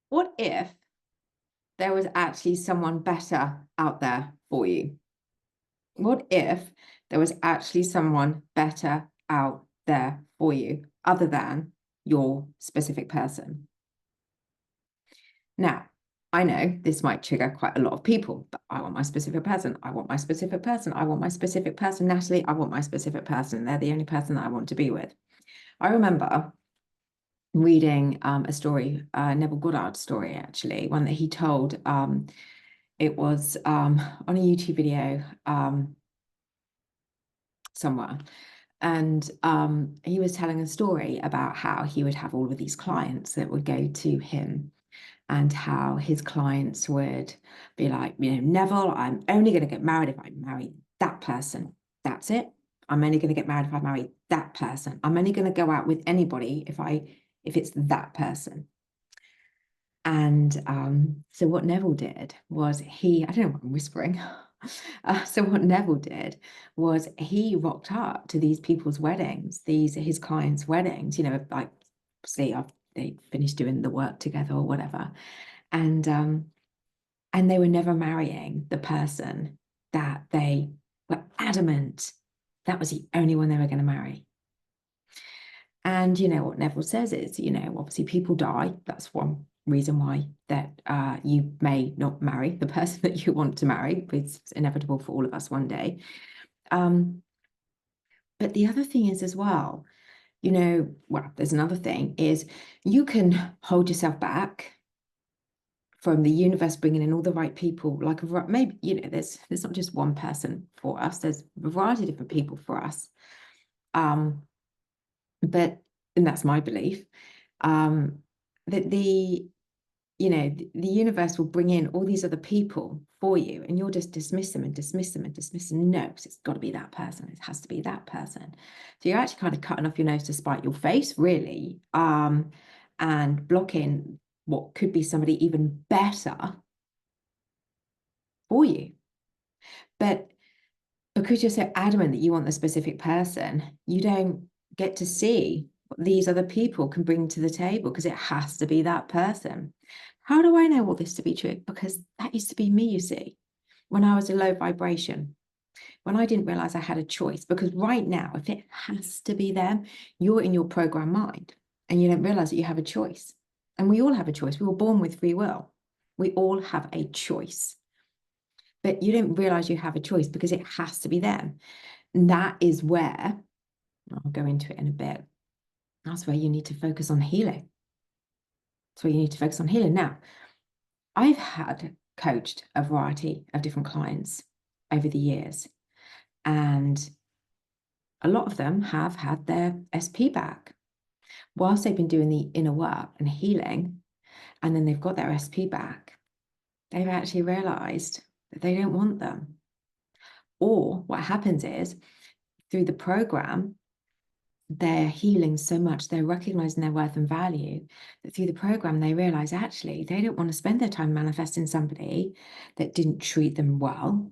What if there was actually someone better out there for you? What if there was actually someone better out there for you other than your specific person? Now, I know this might trigger quite a lot of people, but I want my specific person. I want my specific person. I want my specific person. Natalie, I want my specific person. They're the only person that I want to be with. I remember reading a story, Neville Goddard's story, actually, one that he told. It was on a YouTube video somewhere. And he was telling a story about how he would have all of these clients that would go to him, and how his clients would be like, Neville, I'm only going to get married if I marry that person. That's it. I'm only going to get married if I marry that person. I'm only going to go out with anybody if it's that person. And so what Neville did was I don't know what I'm whispering. So what Neville did was he rocked up to these people's weddings, his clients' weddings, like, obviously they finished doing the work together or whatever. And they were never marrying the person that they were adamant that was the only one they were going to marry. And what Neville says is, obviously people die. That's one reason why that you may not marry the person that you want to marry. It's inevitable for all of us one day. But the other thing is as well, there's another thing is you can hold yourself back from the universe bringing in all the right people, like maybe, there's not just one person for us, there's a variety of different people for us. But, and that's my belief, that the universe will bring in all these other people for you, and you'll just dismiss them and dismiss them and dismiss them. No, because it's got to be that person. It has to be that person. So you're actually kind of cutting off your nose to spite your face, really, and blocking what could be somebody even better for you. But because you're so adamant that you want the specific person, you don't get to see what these other people can bring to the table, because it has to be that person. How do I know all this to be true? Because that used to be me, you see, when I was a low vibration, when I didn't realize I had a choice. Because right now, if it has to be them, you're in your program mind and you don't realize that you have a choice. And we all have a choice. We were born with free will. We all have a choice. But you don't realize you have a choice because it has to be them. And that is where, I'll go into it in a bit, that's where you need to focus on healing. That's where you need to focus on healing. Now, I've had coached a variety of different clients over the years, and a lot of them have had their SP back whilst they've been doing the inner work and healing, and then they've got their SP back. They've actually realized that they don't want them. Or what happens is, through the program, they're healing so much, they're recognizing their worth and value, that through the program, they realize actually they don't want to spend their time manifesting somebody that didn't treat them well.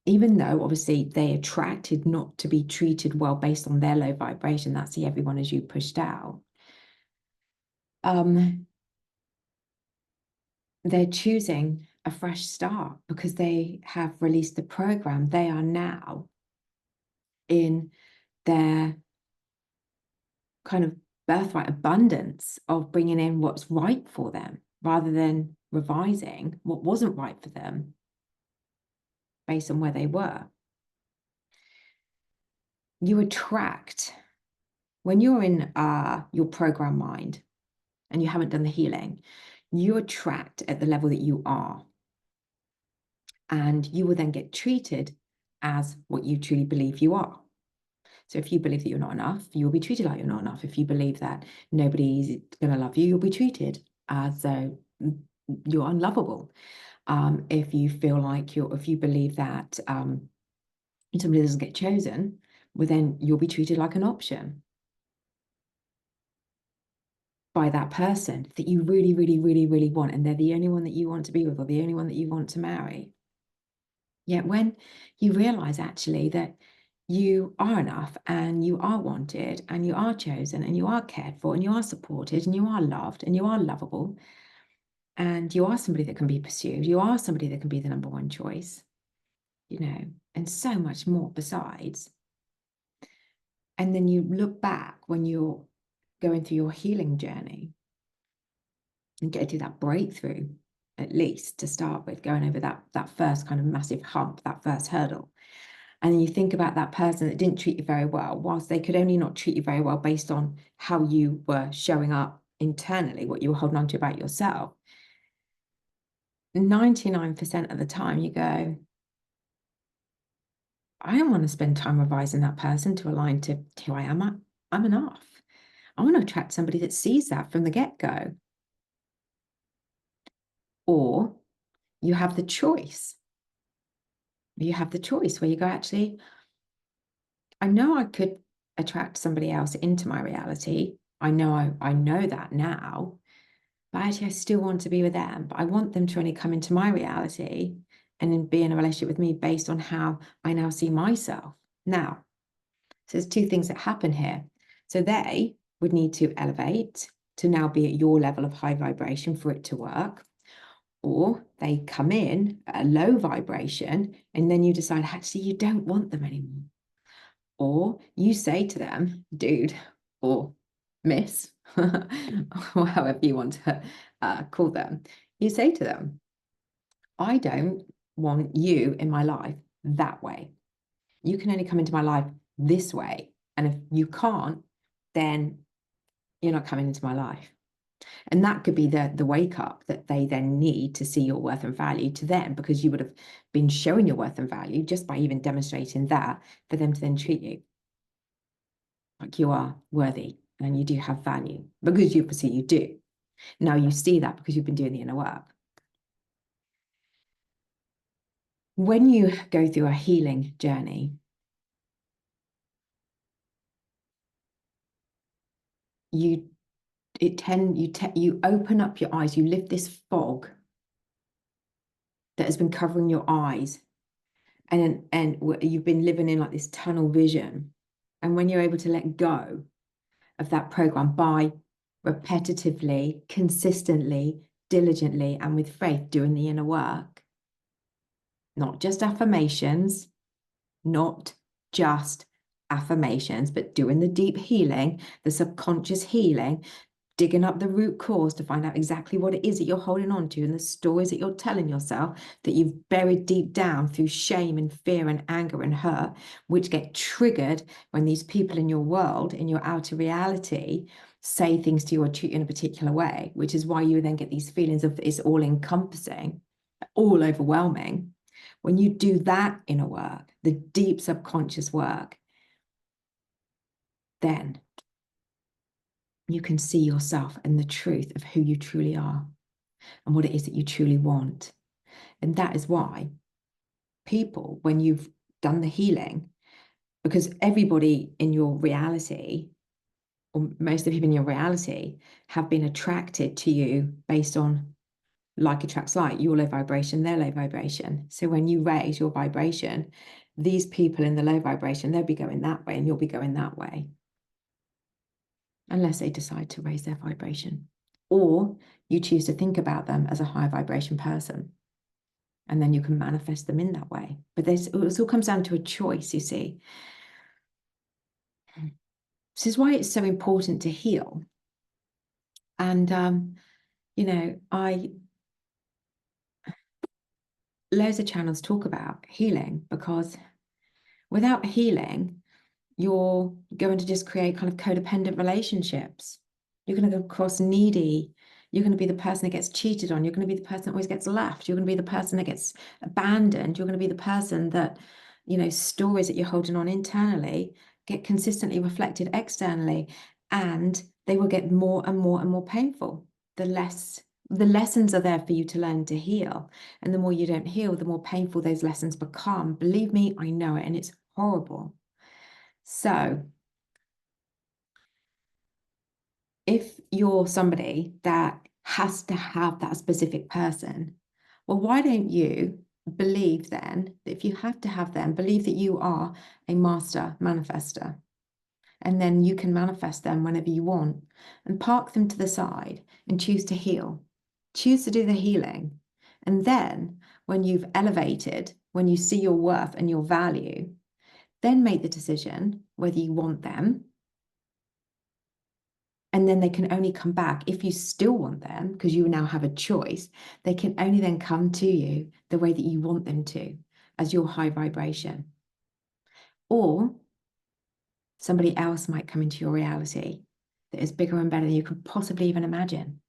Even though obviously they attracted not to be treated well based on their low vibration, that's the everyone as you pushed out. They're choosing a fresh start because they have released the program. They are now in their kind of birthright abundance of bringing in what's right for them, rather than revising what wasn't right for them based on where they were. You attract, when you're in your program mind and you haven't done the healing, you attract at the level that you are. And you will then get treated as what you truly believe you are. So if you believe that you're not enough, you will be treated like you're not enough. If you believe that nobody's going to love you, you'll be treated as though you're unlovable. If you feel like if you believe that somebody doesn't get chosen, well, then you'll be treated like an option by that person that you really, really, really, really want, and they're the only one that you want to be with, or the only one that you want to marry. Yet when you realize actually that you are enough and you are wanted and you are chosen and you are cared for and you are supported and you are loved and you are lovable and you are somebody that can be pursued. You are somebody that can be the number one choice, and so much more besides. And then you look back when you're going through your healing journey and get to that breakthrough, at least to start with, going over that first kind of massive hump, that first hurdle. And then you think about that person that didn't treat you very well, whilst they could only not treat you very well based on how you were showing up internally, what you were holding on to about yourself. 99% of the time you go, I don't want to spend time revising that person to align to who I am. I'm enough. I want to attract somebody that sees that from the get-go. Or you have the choice. You have the choice where you go, actually, I know I could attract somebody else into my reality. I know that now, but actually I still want to be with them. But I want them to only come into my reality and then be in a relationship with me based on how I now see myself. Now, so there's two things that happen here. So they would need to elevate to now be at your level of high vibration for it to work. Or they come in at a low vibration and then you decide actually you don't want them anymore. Or you say to them, dude or miss, or however you want to call them, you say to them, I don't want you in my life that way. You can only come into my life this way. And if you can't, then you're not coming into my life. And that could be the wake up that they then need to see your worth and value to them, because you would have been showing your worth and value just by even demonstrating that, for them to then treat you like you are worthy and you do have value, because you obviously you do. Now you see that because you've been doing the inner work. When you go through a healing journey, you open up your eyes, you lift this fog that has been covering your eyes, and you've been living in like this tunnel vision. And when you're able to let go of that program by repetitively, consistently, diligently, and with faith doing the inner work, not just affirmations, not just affirmations, but doing the deep healing, the subconscious healing, digging up the root cause to find out exactly what it is that you're holding on to and the stories that you're telling yourself that you've buried deep down through shame and fear and anger and hurt, which get triggered when these people in your world, in your outer reality, say things to you or treat you in a particular way, which is why you then get these feelings of it's all encompassing, all overwhelming. When you do that inner work, the deep subconscious work, then you can see yourself and the truth of who you truly are and what it is that you truly want. And that is why people, when you've done the healing, because everybody in your reality, or most of the people in your reality, have been attracted to you based on like attracts like, your low vibration, their low vibration. So when you raise your vibration, these people in the low vibration, they'll be going that way and you'll be going that way. Unless they decide to raise their vibration. Or you choose to think about them as a higher vibration person. And then you can manifest them in that way. But it all comes down to a choice, you see. This is why it's so important to heal. And, loads of channels talk about healing, because without healing, you're going to just create kind of codependent relationships. You're going to go across needy. You're going to be the person that gets cheated on. You're going to be the person that always gets left. You're going to be the person that gets abandoned. You're going to be the person that, stories that you're holding on internally get consistently reflected externally, and they will get more and more and more painful. The lessons are there for you to learn to heal. And the more you don't heal, the more painful those lessons become. Believe me, I know it, and it's horrible. So if you're somebody that has to have that specific person, well, why don't you believe then that if you have to have them, believe that you are a master manifester. And then you can manifest them whenever you want and park them to the side and choose to heal. Choose to do the healing. And then when you've elevated, when you see your worth and your value, then make the decision whether you want them. And then they can only come back if you still want them, because you now have a choice. They can only then come to you the way that you want them to, as your high vibration. Or somebody else might come into your reality that is bigger and better than you could possibly even imagine.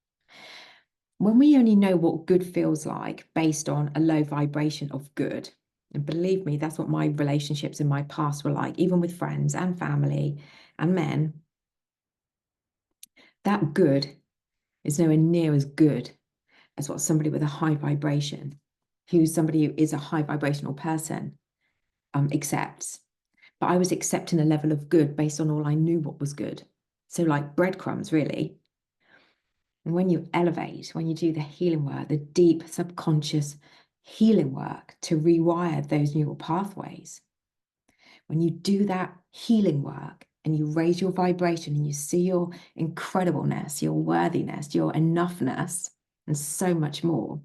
When we only know what good feels like based on a low vibration of good, and believe me, that's what my relationships in my past were like, even with friends and family and men, that good is nowhere near as good as what somebody with a high vibration, who's somebody who is a high vibrational person, accepts. But I was accepting a level of good based on all I knew what was good. So like breadcrumbs, really. And when you elevate, when you do the healing work, the deep subconscious healing work to rewire those neural pathways, when you do that healing work and you raise your vibration and you see your incredibleness, your worthiness, your enoughness, and so much more.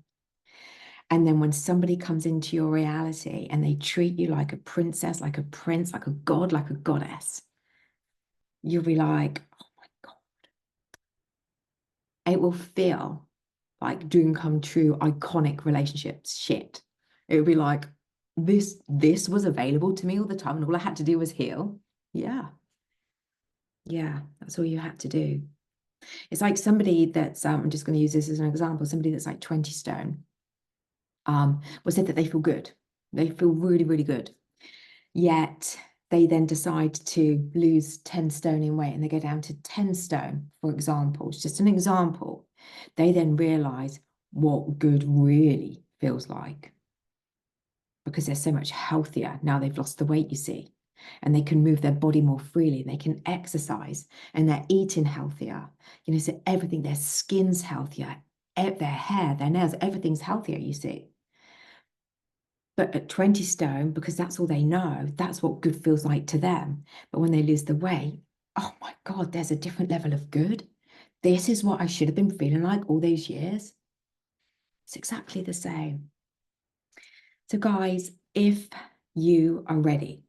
And then when somebody comes into your reality and they treat you like a princess, like a prince, like a god, like a goddess, you'll be like, oh my God. It will feel like dream come true, iconic relationships shit. It would be like, this was available to me all the time, and all I had to do was heal. Yeah. Yeah, that's all you had to do. It's like somebody that's, I'm just going to use this as an example, somebody that's like 20 stone, was said that they feel good. They feel really, really good. Yet they then decide to lose 10 stone in weight and they go down to 10 stone, for example. It's just an example. They then realize what good really feels like because they're so much healthier now they've lost the weight, you see, and they can move their body more freely and they can exercise and they're eating healthier, you know, so everything, their skin's healthier, their hair, their nails, everything's healthier, you see. But at 20 stone, because that's all they know, that's what good feels like to them. But when they lose the weight, oh my God, there's a different level of good. This is what I should have been feeling like all those years. It's exactly the same. So guys, if you are ready,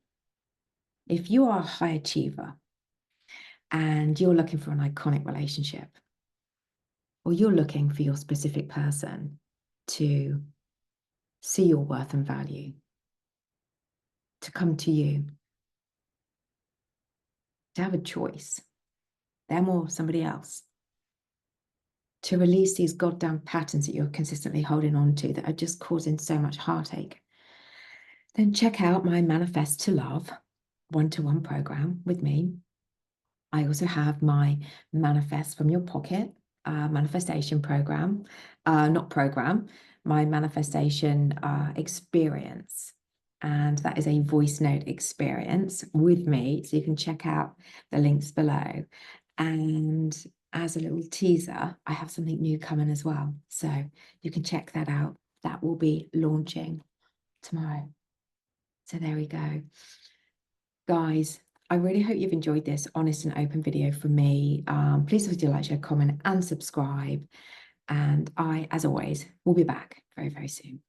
if you are a high achiever and you're looking for an iconic relationship, or you're looking for your specific person to see your worth and value, to come to you, to have a choice, them or somebody else, to release these goddamn patterns that you're consistently holding on to that are just causing so much heartache, then check out my Manifest to Love one-to-one program with me. I also have my Manifest from Your Pocket manifestation program, not program, my manifestation experience. And that is a voice note experience with me. So you can check out the links below. And as a little teaser, I have something new coming as well. So you can check that out. That will be launching tomorrow. So there we go. Guys, I really hope you've enjoyed this honest and open video from me. Please do like, share, comment, and subscribe. And I, as always, will be back very, very soon.